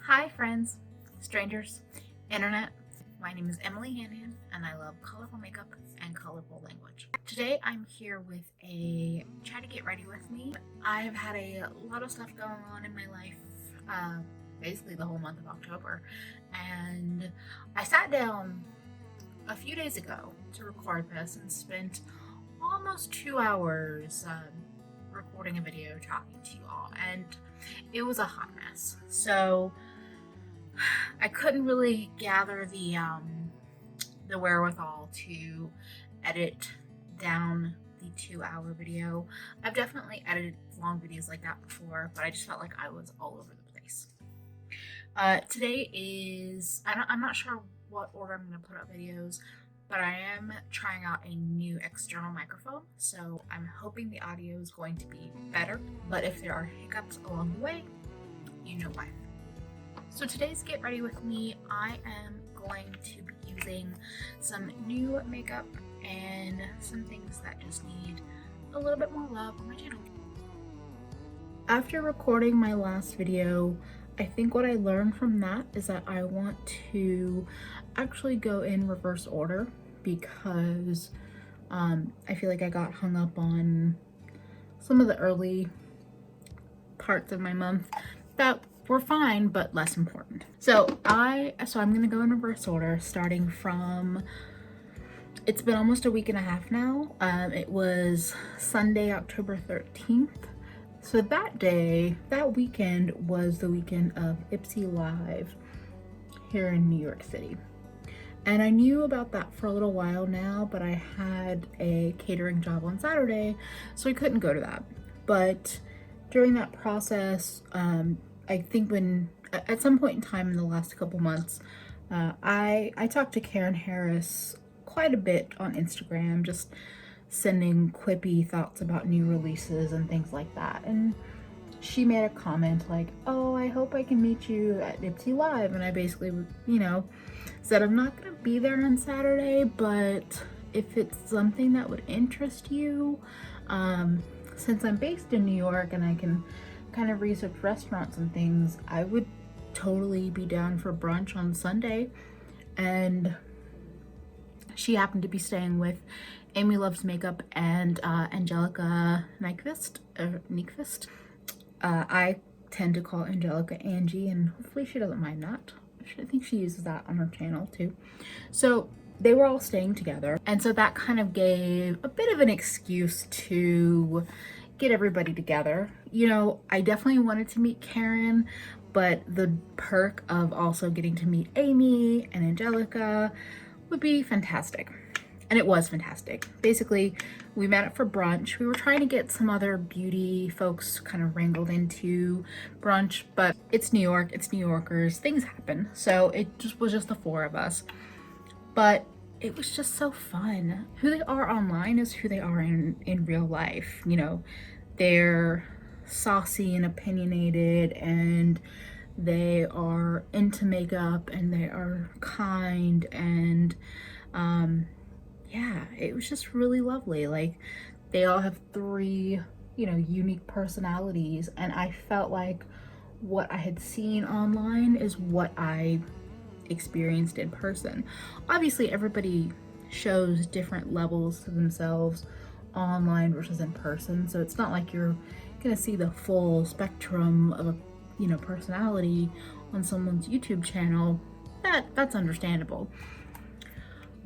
Hi friends, strangers, internet. My name is Emily Hanhan and I love colorful makeup and colorful language. Today I'm here with a try to get ready with me. I've had a lot of stuff going on in my life, basically the whole month of October, and I sat down a few days ago to record this and spent almost 2 hours recording a video talking to you all, and it was a hot mess. So I couldn't really gather the wherewithal to edit down the 2-hour video. I've definitely edited long videos like that before, but I just felt like I was all over the place. Today is, I'm not sure what order I'm going to put up videos, but I am trying out a new external microphone, so I'm hoping the audio is going to be better, but if there are hiccups along the way, you know why. So today's Get Ready With Me, I am going to be using some new makeup and some things that just need a little bit more love on my channel. After recording my last video, I think what I learned from that is that I want to actually go in reverse order because I feel like I got hung up on some of the early parts of my month that were fine but less important. So I'm gonna go in reverse order, starting from, it's been almost a week and a half now. It was Sunday, October 13th. So that weekend was the weekend of Ipsy Live here in New York City. And I knew about that for a little while now, but I had a catering job on Saturday, so I couldn't go to that. But during that process, I think at some point in time in the last couple months, I talked to Karen Harris quite a bit on Instagram, just sending quippy thoughts about new releases and things like that. And she made a comment like, "Oh, I hope I can meet you at Ipsy Live." And I basically, said I'm not gonna be there on Saturday, but if it's something that would interest you, since I'm based in New York and I can kind of research restaurants and things, I would totally be down for brunch on Sunday. And she happened to be staying with Amy Loves Makeup and Angelica Nyquist. I tend to call Angelica Angie, and hopefully she doesn't mind that. I think she uses that on her channel too. So they were all staying together, and so that kind of gave a bit of an excuse to get everybody together. I definitely wanted to meet Karen, but the perk of also getting to meet Amy and Angelica would be fantastic. And it was fantastic. Basically, we met up for brunch. We were trying to get some other beauty folks kind of wrangled into brunch, but it's New York, it's New Yorkers, things happen. So it was just the four of us. But it was just so fun. Who they are online is who they are in real life. They're saucy and opinionated, and they are into makeup, and they are kind, and yeah, it was just really lovely. Like, they all have three, unique personalities, and I felt like what I had seen online is what I experienced in person. Obviously, everybody shows different levels to themselves online versus in person, so it's not like you're gonna see the full spectrum of a personality on someone's YouTube channel. That's understandable.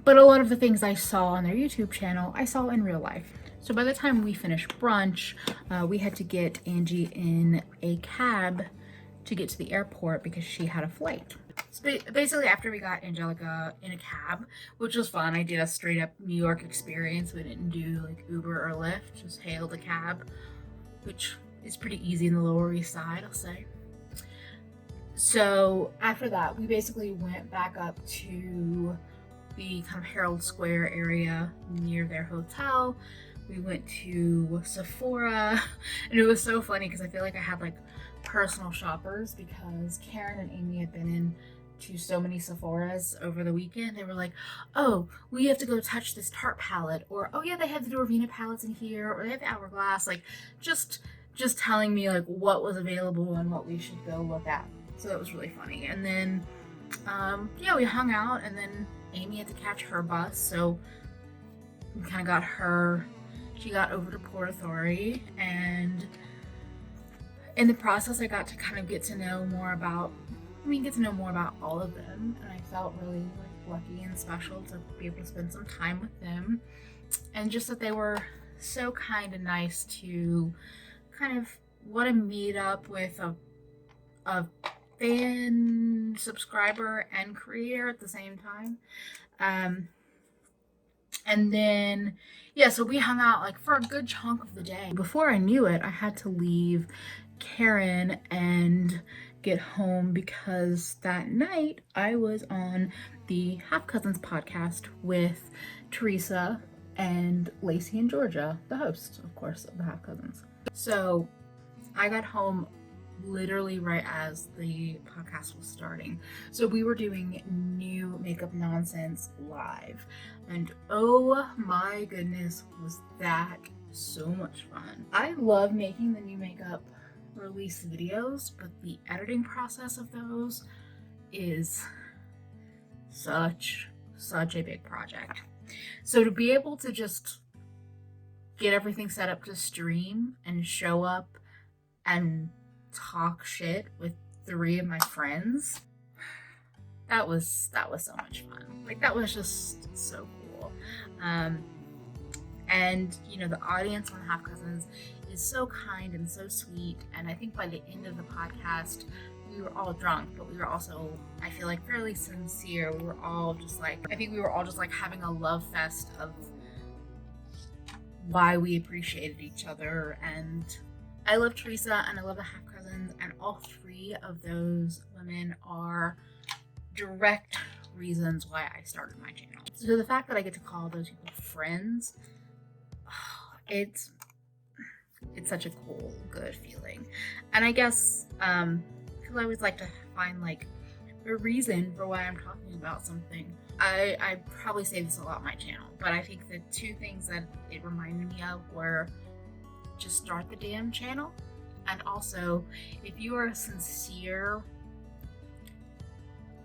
But a lot of the things I saw on their YouTube channel, I saw in real life. So by the time we finished brunch, we had to get Angie in a cab to get to the airport because she had a flight. So basically, after we got Angelica in a cab, which was fun, I did a straight up New York experience. We didn't do like Uber or Lyft, just hailed a cab, which is pretty easy in the Lower East Side, I'll say. So after that, we basically went back up to the kind of Herald Square area near their hotel. We went to Sephora, and it was so funny because I feel like I had like personal shoppers, because Karen and Amy had been in to so many Sephoras over the weekend. They were like, "Oh, we have to go touch this Tarte palette," or "Oh yeah, they have the Norvina palettes in here," or "They have the Hourglass," like just telling me like what was available and what we should go look at. So that was really funny. And then, yeah, we hung out, and then Amy had to catch her bus, so we kind of got her, she got over to Port Authority, and in the process I got to kind of get to know more about all of them, and I felt really like lucky and special to be able to spend some time with them, and just that they were so kind and nice to kind of want to meet up with a fan, subscriber, and creator at the same time. And then, yeah, so we hung out like for a good chunk of the day. Before I knew it, I had to leave Karen and get home because that night I was on the Half Cousins podcast with Teresa and Lacey and Georgia, the hosts, of course, of the Half Cousins. So I got home literally right as the podcast was starting. So we were doing New Makeup Nonsense live, and oh my goodness, was that so much fun. I love making the new makeup release videos, but the editing process of those is such a big project. So to be able to just get everything set up to stream and show up and talk shit with 3 of my friends, that was so much fun. Like, that was just so cool. And you know, the audience on Half Cousins is so kind and so sweet, and I think by the end of the podcast we were all drunk, but we were also, I feel like, fairly sincere. We were all just like, I think we were all just like having a love fest of why we appreciated each other. And I love Teresa and I love the Half Cousins, and all 3 of those women are direct reasons why I started my channel. So the fact that I get to call those people friends, it's such a cool, good feeling. And I guess because I always like to find like a reason for why I'm talking about something. I probably say this a lot on my channel, but I think the 2 things that it reminded me of were just start the damn channel, and also if you are a sincere,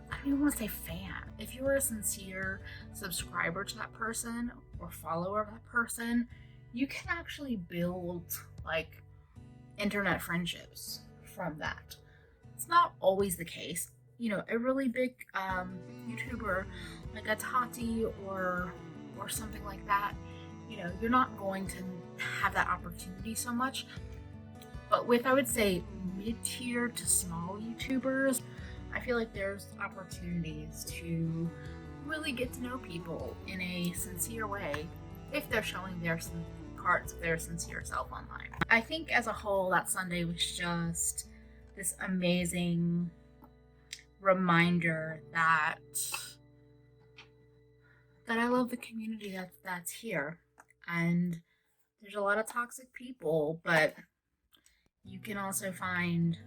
I don't even want to say fan, if you are a sincere subscriber to that person or follower of that person, you can actually build like internet friendships from that. It's not always the case. You know, a really big YouTuber like a Tati or something like that, you know, you're not going to have that opportunity so much. But with, I would say, mid-tier to small YouTubers, I feel like there's opportunities to really get to know people in a sincere way if they're showing their parts of their sincere self online. I think as a whole, that Sunday was just this amazing reminder that I love the community that's here. And there's a lot of toxic people, but you can also find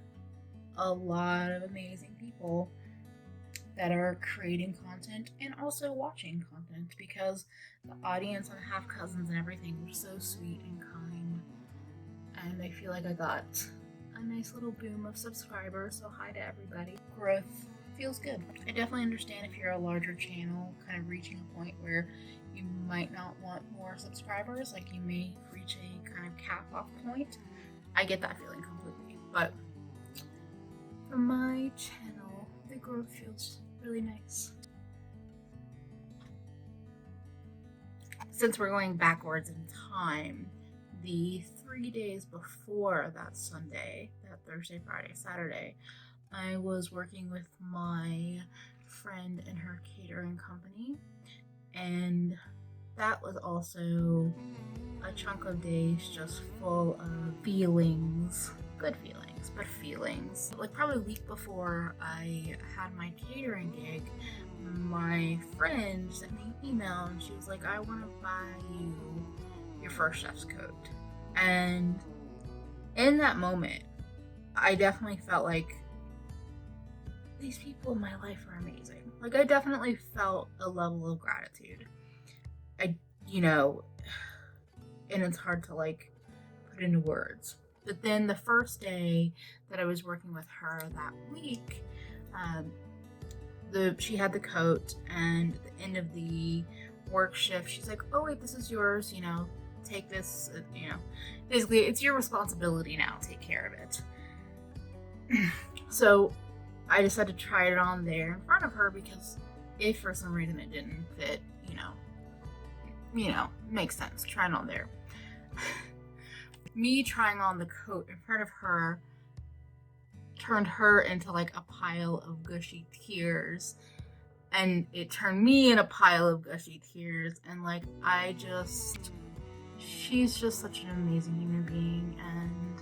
a lot of amazing people that are creating content and also watching content, because the audience on Half Cousins and everything were so sweet and kind, and I feel like I got a nice little boom of subscribers, so hi to everybody. Growth feels good. I definitely understand if you're a larger channel kind of reaching a point where you might not want more subscribers, like you may reach a kind of cap off point. I get that feeling completely, but for my channel, the growth feels really nice. Since we're going backwards in time, the 3 days before that Sunday, that Thursday, Friday, Saturday, I was working with my friend and her catering company, and that was also a chunk of days just full of feelings, good feelings, but feelings. Like probably a week before I had my catering gig, my friend sent me an email and she was like, I want to buy you your first chef's coat. And in that moment, I definitely felt like these people in my life are amazing. Like, I definitely felt a level of gratitude. You know, and it's hard to like put into words, But then the first day that I was working with her that week, she had the coat, and at the end of the work shift, she's like, oh wait, this is yours, you know, take this, you know, basically it's your responsibility now, take care of it. So I decided to try it on there in front of her, because if for some reason it didn't fit, you know, makes sense, try it on there. Me trying on the coat in front of her turned her into like a pile of gushy tears, and it turned me in a pile of gushy tears, and like she's just such an amazing human being, and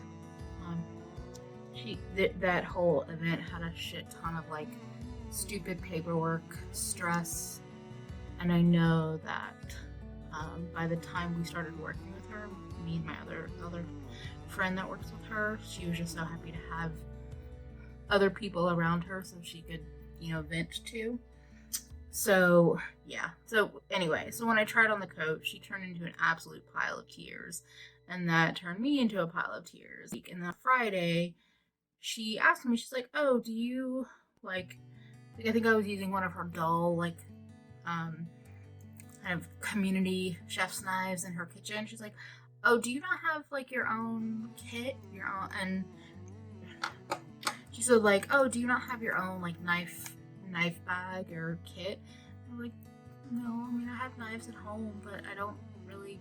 that whole event had a shit ton of like stupid paperwork stress, and I know that by the time we started working with her, me and my other friend that works with her, she was just so happy to have other people around her so she could, you know, vent to. So yeah, so anyway, so when I tried on the coat, she turned into an absolute pile of tears, and that turned me into a pile of tears. And that Friday, she asked me, she's like, oh, do you like I think I was using one of her dull like kind of community chef's knives in her kitchen. She's like, oh, do you not have like your own kit, and she said like, oh, do you not have your own like knife bag or kit? I'm like, no, I mean, I have knives at home, but I don't really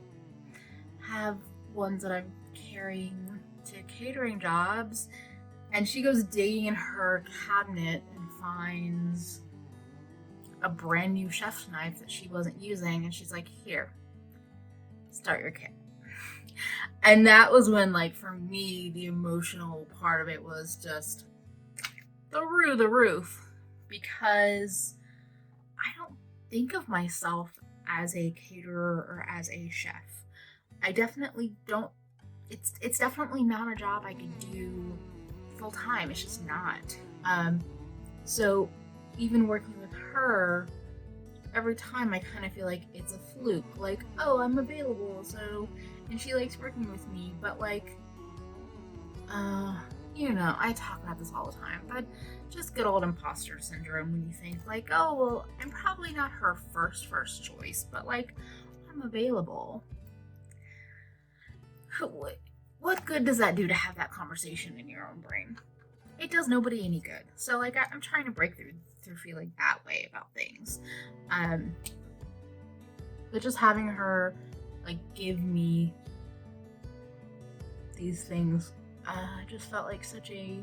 have ones that I'm carrying to catering jobs. And she goes digging in her cabinet and finds a brand new chef's knife that she wasn't using, and she's like, here, start your kit. And that was when, like, for me, the emotional part of it was just through the roof, because I don't think of myself as a caterer or as a chef. I definitely don't. It's definitely not a job I could do full time. It's just not. So even working with her, every time I kind of feel like it's a fluke. Like, oh, I'm available, so, and she likes working with me, but like, you know, I talk about this all the time, but just good old imposter syndrome when you think like, oh, well, I'm probably not her first choice, but like, I'm available. What good does that do to have that conversation in your own brain? It does nobody any good. So like, I'm trying to break through feeling that way about things. But just having her like give me these things, just felt like such a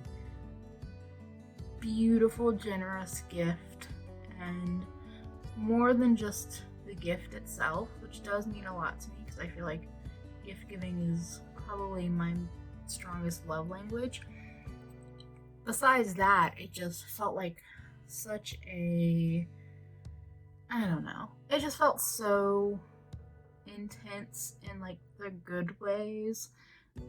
beautiful, generous gift, and more than just the gift itself, which does mean a lot to me, because I feel like gift giving is probably my strongest love language. Besides that, it just felt like such a, I don't know, it just felt so intense in like the good ways,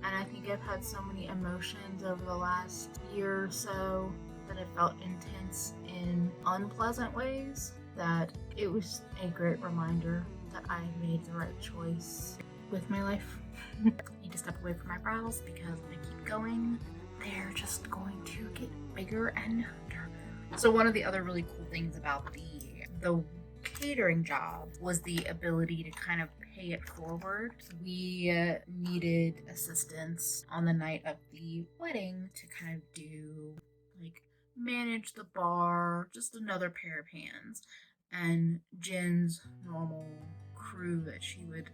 and I think I've had so many emotions over the last year or so that it felt intense in unpleasant ways, that it was a great reminder that I made the right choice with my life. I need to step away from my brows, because if I keep going, they're just going to get bigger and darker. So one of the other really cool things about the catering job was the ability to kind of pay it forward. We needed assistance on the night of the wedding to kind of do like manage the bar, just another pair of hands, and Jen's normal crew that she would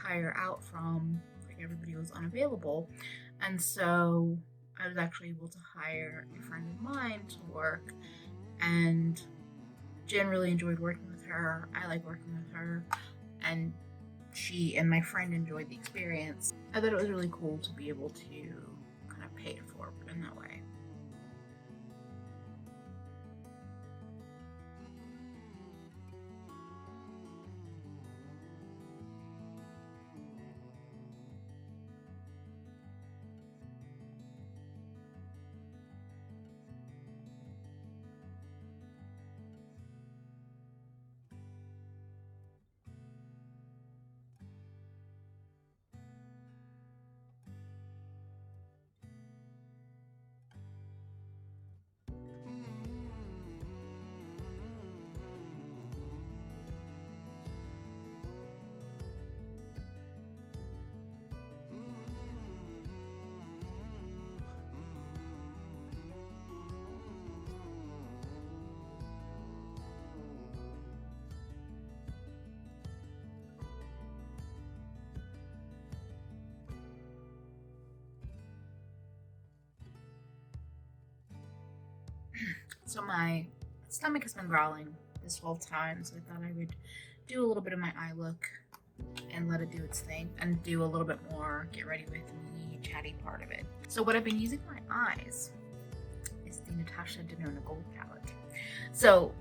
hire out from, like, everybody was unavailable, and so I was actually able to hire a friend of mine to work, and Jen really enjoyed working with her. I like working with her, and she and my friend enjoyed the experience. I thought it was really cool to be able to kind of pay it forward in that way. So my stomach has been growling this whole time, so I thought I would do a little bit of my eye look and let it do its thing and do a little bit more get ready with me chatty part of it. So what I've been using for my eyes is the Natasha Denona GOLD Palette. So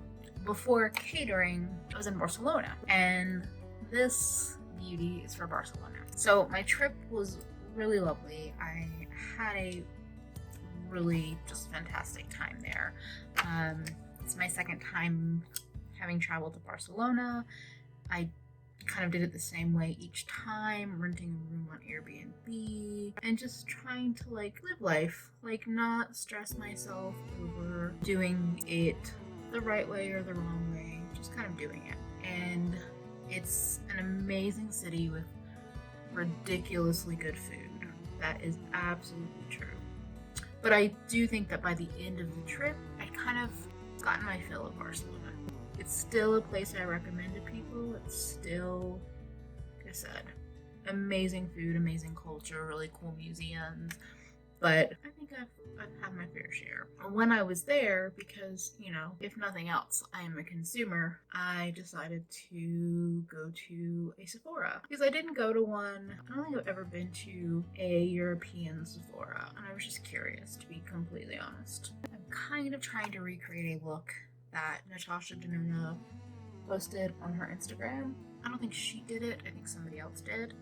before catering, I was in Barcelona, and this beauty is for Barcelona. So my trip was really lovely. I had a really just fantastic time there. It's my second time having traveled to Barcelona. I kind of did it the same way each time, renting a room on Airbnb and just trying to like live life, like not stress myself over doing it the right way or the wrong way, just kind of doing it. And it's an amazing city with ridiculously good food. That is absolutely true. But I do think that by the end of the trip, I kind of gotten my fill of Barcelona. It's still a place I recommend to people. It's still, like I said, amazing food, amazing culture, really cool museums. But I think I've had my fair share. When I was there, because, you know, if nothing else, I am a consumer, I decided to go to a Sephora. Because I didn't go to one. I don't think I've ever been to a European Sephora. And I was just curious, to be completely honest. I'm kind of trying to recreate a look that Natasha Denona posted on her Instagram. I don't think she did it. I think somebody else did.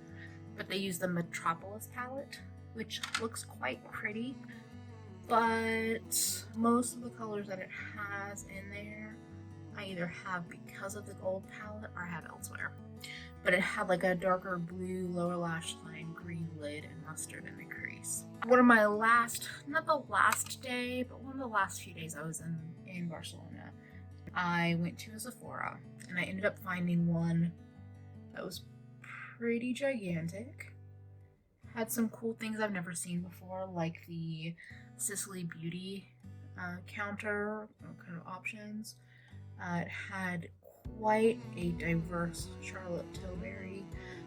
But they used the Metropolis palette, which looks quite pretty, but most of the colors that it has in there, I either have because of the gold palette or I have elsewhere. But it had like a darker blue lower lash line, green lid, and mustard in the crease. One of my last, not the last day, but one of the last few days I was in Barcelona, I went to a Sephora and I ended up finding one that was pretty gigantic. Had some cool things I've never seen before, like the Sicily Beauty counter kind of options. It had quite a diverse Charlotte Tilbury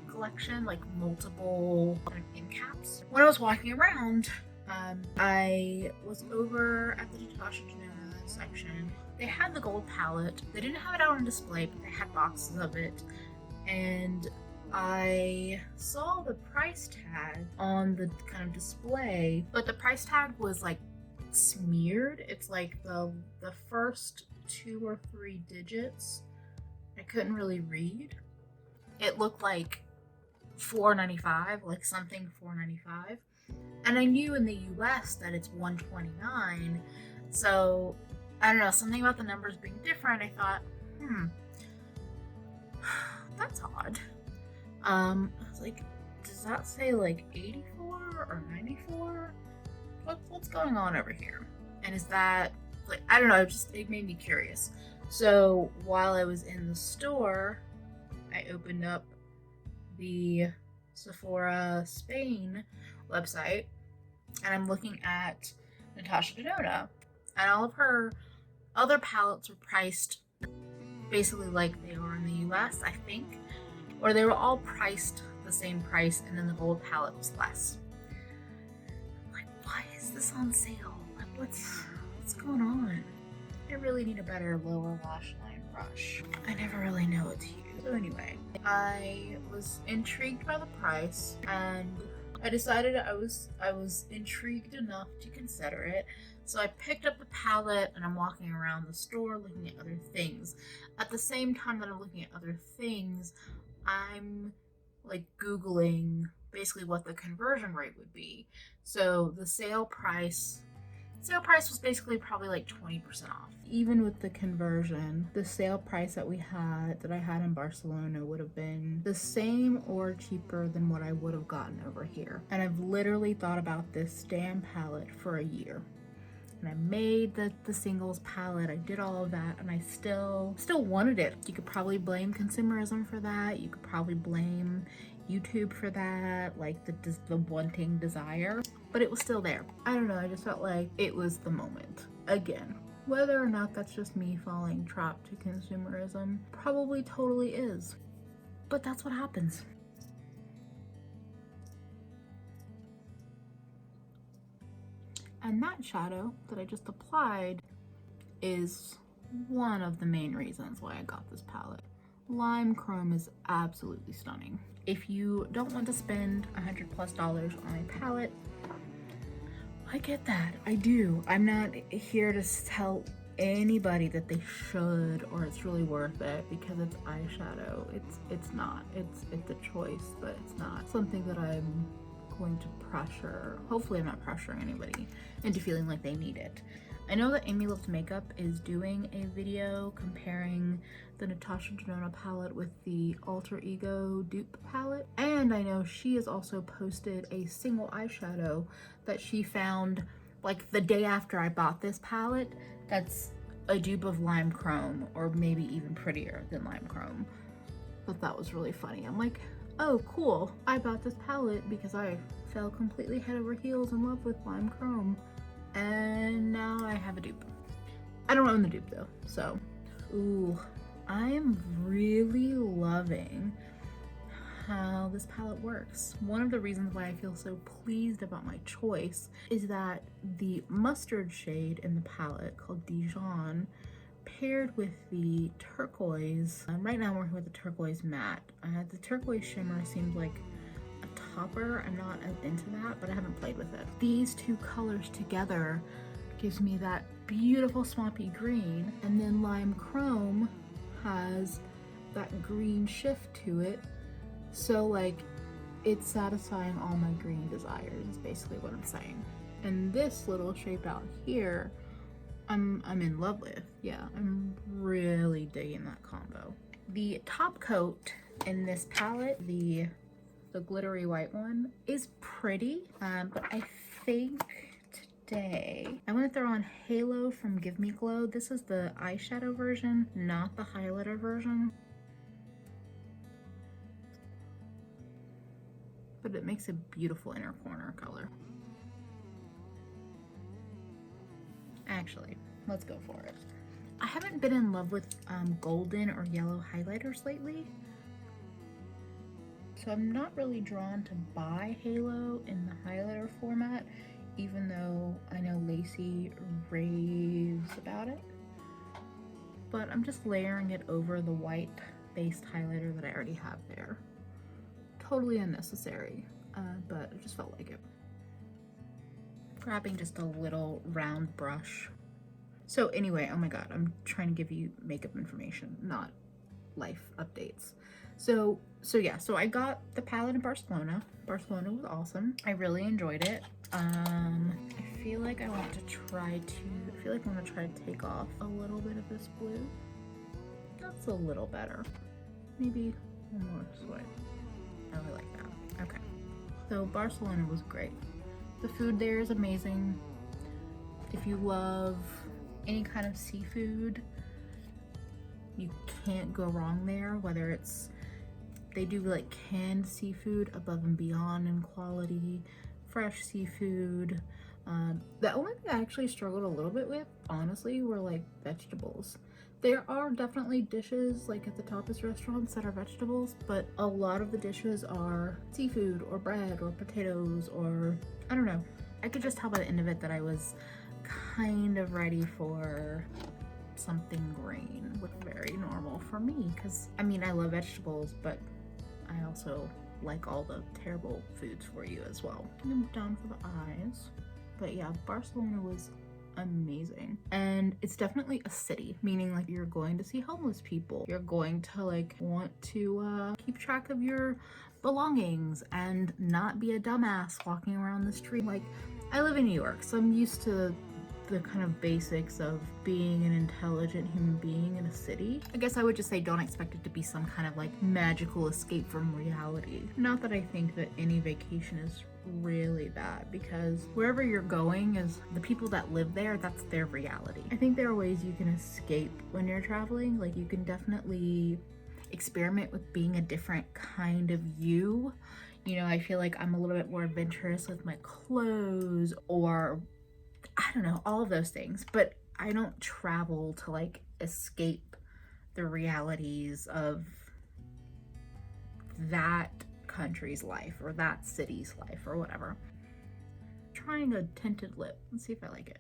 collection, like multiple kind of end caps. When I was walking around, I was over at the Natasha Denona section. They had the gold palette. They didn't have it out on display, but they had boxes of it. And I saw the price tag on the kind of display, but the price tag was like smeared. It's like the first 2 or 3 digits I couldn't really read. It looked like $4.95, like something $4.95. And I knew in the US that it's $129. So I don't know, something about the numbers being different. I thought, that's odd. I was like, does that say like 84 or 94? What's going on over here? And is that like, I don't know, it made me curious. So while I was in the store, I opened up the Sephora Spain website and I'm looking at Natasha Denona, and all of her other palettes were priced basically like they are in the US, I think. Or they were all priced the same price, and then the gold palette was less. Like, why is this on sale? Like, what's going on? I really need a better lower lash line brush. I never really know what to use. So anyway, I was intrigued by the price, and I decided I was intrigued enough to consider it. So I picked up the palette and I'm walking around the store looking at other things. At the same time that I'm looking at other things, I'm like Googling basically what the conversion rate would be. So the sale price was basically probably like 20% off. Even with the conversion, the sale price that I had in Barcelona would have been the same or cheaper than what I would have gotten over here. And I've literally thought about this damn palette for a year. And I made the singles palette, I did all of that, and I still wanted it. You could probably blame consumerism for that. You could probably blame YouTube for that, like the wanting desire, but it was still there. I don't know, I just felt like it was the moment. Again, whether or not that's just me falling trapped to consumerism, probably totally is. But that's what happens. And that shadow that I just applied is one of the main reasons why I got this palette. Limecrime is absolutely stunning. If you don't want to spend $100+ on a palette, I get that. I do. I'm not here to tell anybody that they should or it's really worth it because it's eyeshadow. It's not. It's a choice, but it's not something that I'm going to pressure. Hopefully I'm not pressuring anybody into feeling like they need it. I know that Amy Loves Makeup is doing a video comparing the Natasha Denona palette with the Alter Ego dupe palette, and I know she has also posted a single eyeshadow that she found like the day after I bought this palette that's a dupe of Limecrime, or maybe even prettier than Limecrime. But that was really funny. I'm like, oh cool, I bought this palette because I fell completely head over heels in love with Limecrime, and now I have a dupe. I don't own the dupe though, so. Ooh, I'm really loving how this palette works. One of the reasons why I feel so pleased about my choice is that the mustard shade in the palette called Dijon paired with the turquoise. Right now I'm working with the turquoise matte. The turquoise shimmer seems like a topper. I'm not into that, but I haven't played with it. These two colors together gives me that beautiful swampy green, and then Limecrime has that green shift to it. So like it's satisfying all my green desires is basically what I'm saying. And this little shape out here, I'm in love with. Yeah, I'm really digging that combo. The top coat in this palette, the glittery white one, is pretty, but I think today I'm gonna throw on Halo from Me Glow. This is the eyeshadow version, not the highlighter version. But it makes a beautiful inner corner color. Actually, let's go for it. I haven't been in love with golden or yellow highlighters lately, so I'm not really drawn to buy Halo in the highlighter format, even though I know Lacey raves about it. But I'm just layering it over the white based highlighter that I already have there. Totally unnecessary, but I just felt like it. Grabbing just a little round brush. So anyway, oh my god, I'm trying to give you makeup information, not life updates. So yeah, so I got the palette in Barcelona. Barcelona was awesome. I really enjoyed it. I feel like I want to try to take off a little bit of this blue. That's a little better. Maybe one more swipe. I really like that. Okay. So Barcelona was great. The food there is amazing. If you love any kind of seafood, you can't go wrong there. Whether it's, they do like canned seafood above and beyond in quality, fresh seafood. The only thing I actually struggled a little bit with, honestly, were like vegetables. There are definitely dishes like at the tapas restaurants that are vegetables, but a lot of the dishes are seafood or bread or potatoes or, I don't know. I could just tell by the end of it that I was kind of ready for something green, which is very normal for me because, I mean, I love vegetables, but I also like all the terrible foods for you as well. I'm done for the eyes. But yeah, Barcelona was amazing, and it's definitely a city, meaning like you're going to see homeless people, you're going to like want to keep track of your belongings and not be a dumbass walking around the street. Like, I live in New York, so I'm used to the kind of basics of being an intelligent human being in a city. I guess I would just say don't expect it to be some kind of like magical escape from reality. Not that I think that any vacation is really bad, because wherever you're going is the people that live there, that's their reality. I think there are ways you can escape when you're traveling. Like, you can definitely experiment with being a different kind of you. You know, I feel like I'm a little bit more adventurous with my clothes, or I don't know, all of those things, but I don't travel to like escape the realities of that country's life or that city's life or whatever. Trying a tinted lip. Let's see if I like it.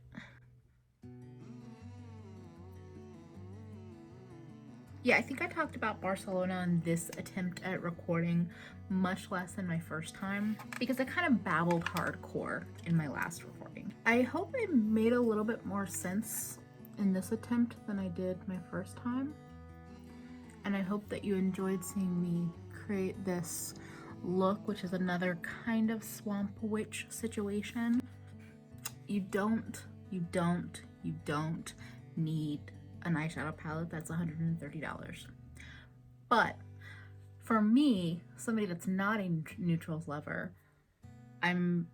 Yeah, I think I talked about Barcelona in this attempt at recording much less than my first time because I kind of babbled hardcore in my last recording. I hope I made a little bit more sense in this attempt than I did my first time. And I hope that you enjoyed seeing me create this look, which is another kind of swamp witch situation. You don't need an eyeshadow palette that's $130. But for me, somebody that's not a neutrals lover, I'm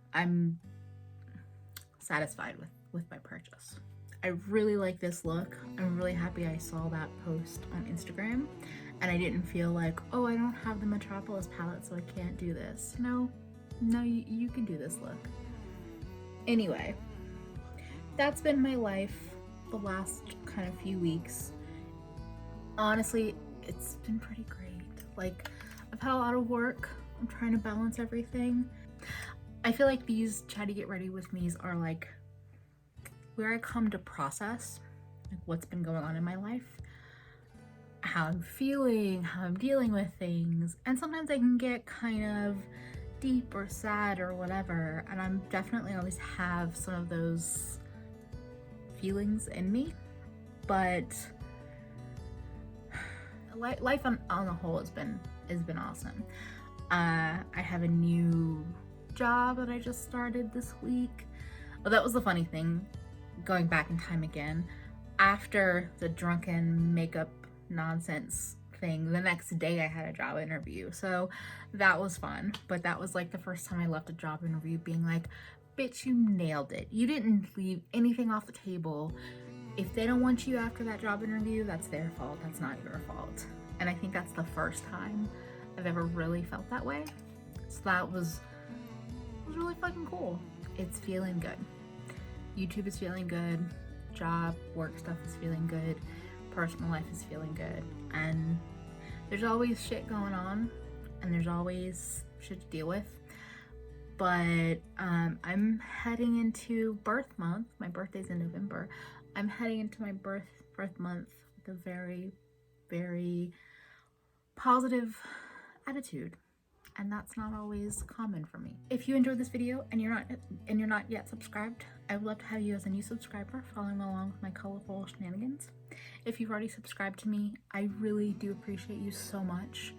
satisfied with my purchase. I really like this look. I'm really happy I saw that post on Instagram and I didn't feel like, oh, I don't have the Metropolis palette so I can't do this. No, you can do this look. Anyway, that's been my life the last kind of few weeks. Honestly, it's been pretty great. Like, I've had a lot of work. I'm trying to balance everything. I feel like these chatty get ready with me's are like where I come to process like what's been going on in my life, how I'm feeling, how I'm dealing with things, and sometimes I can get kind of deep or sad or whatever, and I'm definitely always have some of those feelings in me, but life on the whole has been awesome. I have a new job that I just started this week. Well, that was the funny thing, going back in time again. After the drunken makeup nonsense thing, the next day I had a job interview, so that was fun. But that was like the first time I left a job interview being like, bitch, you nailed it. You didn't leave anything off the table. If they don't want you after that job interview, that's their fault. That's not your fault. And I think that's the first time I've ever really felt that way. So that was really fucking cool. It's feeling good. YouTube is feeling good. Job, work stuff is feeling good. Personal life is feeling good. And there's always shit going on and there's always shit to deal with. But I'm heading into birth month. My birthday's in November. I'm heading into my birth month with a very, very positive attitude, and that's not always common for me. If you enjoyed this video and you're not yet subscribed, I would love to have you as a new subscriber following along with my colorful shenanigans. If you've already subscribed to me, I really do appreciate you so much.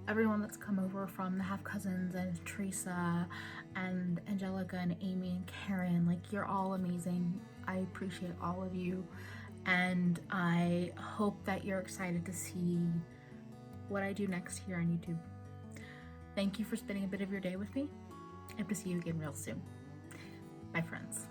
Everyone that's come over, from the half cousins and Teresa and Angelica and Amy and Karen, like, you're all amazing. I appreciate all of you, and I hope that you're excited to see what I do next here on YouTube. Thank you for spending a bit of your day with me. I hope to see you again real soon. Bye, friends.